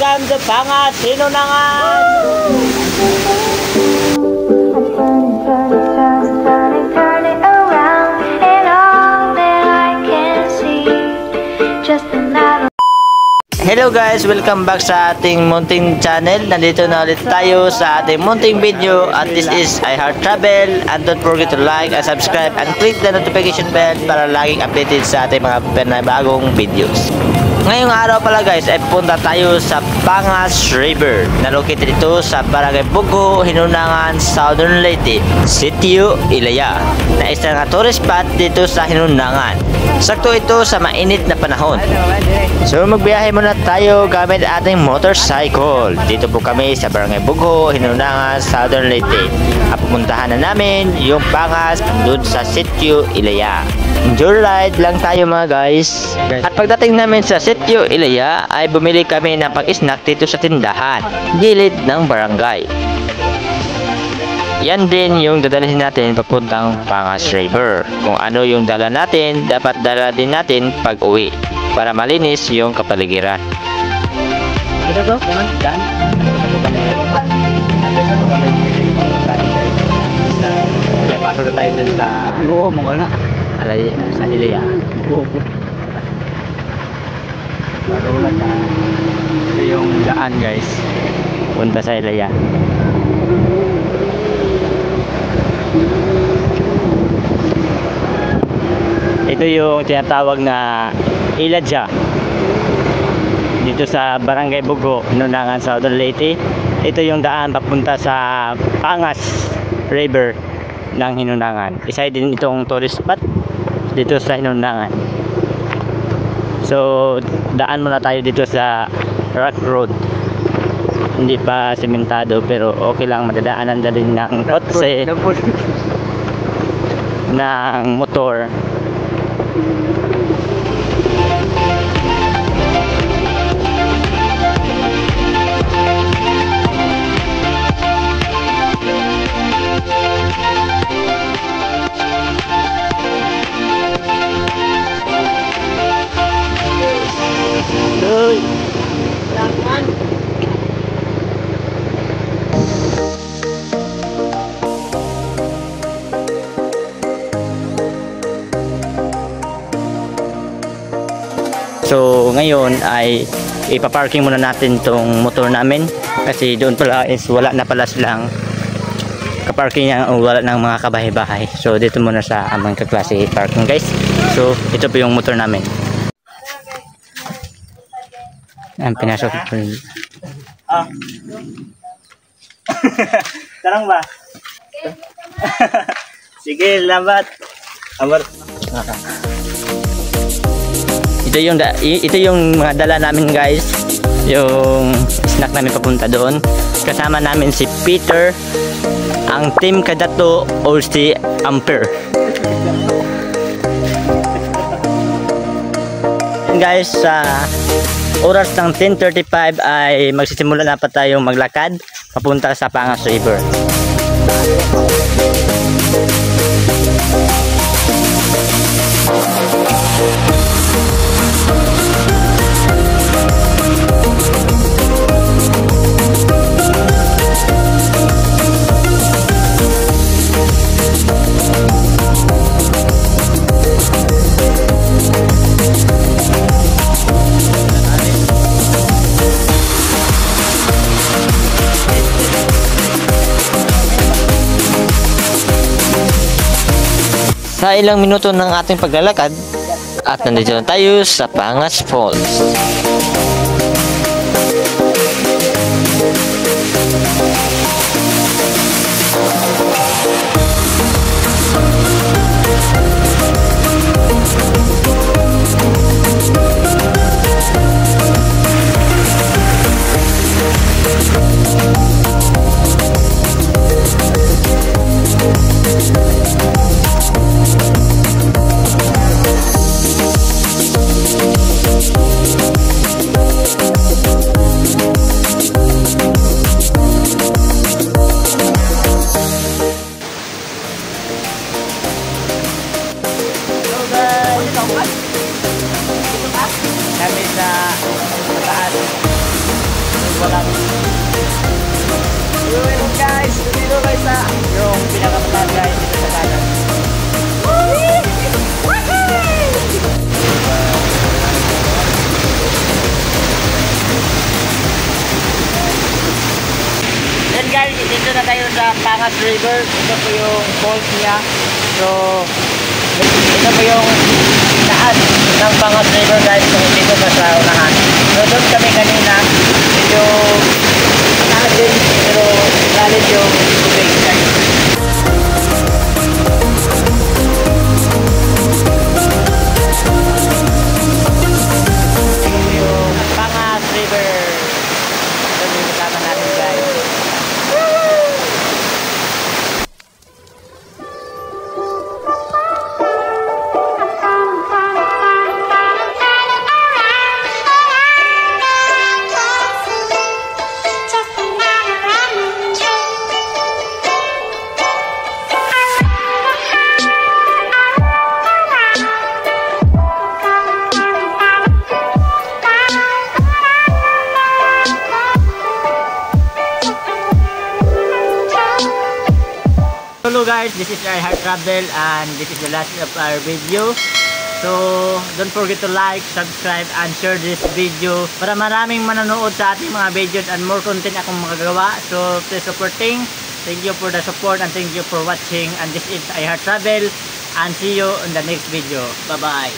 welcome to Pangas Hinunangan! Hello guys, welcome back sa ating munting channel. Nandito na ulit tayo sa ating munting video at this is I Heart Travel, and don't forget to like and subscribe and click the notification bell para laging updated sa ating mga panibagong videos. Ngayong araw pala guys ay pupunta tayo sa Pangas River na located ito sa Barangay Bugo, Hinunangan, Southern Leyte, Sitio Ilaya, na isang tourist spot dito sa Hinunangan. Sakto ito sa mainit na panahon. So magbiyahe muna tayo gamit ating motorcycle. Dito po kami sa Barangay Bugo, Hinunangan, Southern Leyte. At pupuntahan na namin yung Pangas doon sa Sitio Ilaya. Enjoy ride lang tayo mga guys. At pagdating namin sa Sitio Ilaya ay bumili kami ng pag-snack dito sa tindahan gilid ng barangay. Yan din yung dadalhin natin papuntang Pangas River. Kung ano yung dala natin, dapat dala din natin pag uwi para malinis yung kapaligiran. Ito to, dan. Pasok na tayo dun sa mukha na. Alay, sa Ilaya. Ito yung daan guys, punta sa Ilaya. Ito yung tinatawag na Iladya dito sa Barangay Bugo, Hinunangan, Southern Leyte. Ito yung daan papunta sa Pangas River ng Hinunangan. Isa din itong tourist spot dito sa Hinunangan. So daan muna tayo dito sa rock road. Hindi pa sementado pero okay lang, madadaanan na rin ng kotse, ng motor. So ngayon ay ipaparking muna natin tong motor namin kasi doon pala is wala na pala silang kaparking, wala ng mga kabahay-bahay. So dito muna sa aming kaklase parking guys. So ito po yung motor namin. Ang pinasok ko. Tarang ba? Sige, lambat. Amor. Ito yung mga dala namin guys, yung snack namin papunta doon. Kasama namin si Peter, ang team Kadato o si Amper. Guys, sa oras ng 10:35 ay magsisimula na pa tayong maglakad papunta sa Pangas River. Sa ilang minuto ng ating paglalakad at nandito na tayo sa Pangas Falls. lang. Yun guys, dito guys sa yung pinakamataas guys dito sa dagat. Then guys, dito na tayo sa Pangas River. Ito po yung falls niya. So, ito po yung taas ng Pangas River guys. So, dito pa sa unahan. So, doon kami kanina. Medyo taas din. Pero lalim yung tubig guys. Ito yung Pangas River. Ito yung kasama natin guys. Hello guys, this is I Heart Travel and this is the last of our video. So don't forget to like, subscribe and share this video para maraming manonood sa ating mga videos and more content akong magagawa. So please supporting. Thank you for the support and thank you for watching, and this is I Heart Travel and see you in the next video. Bye bye.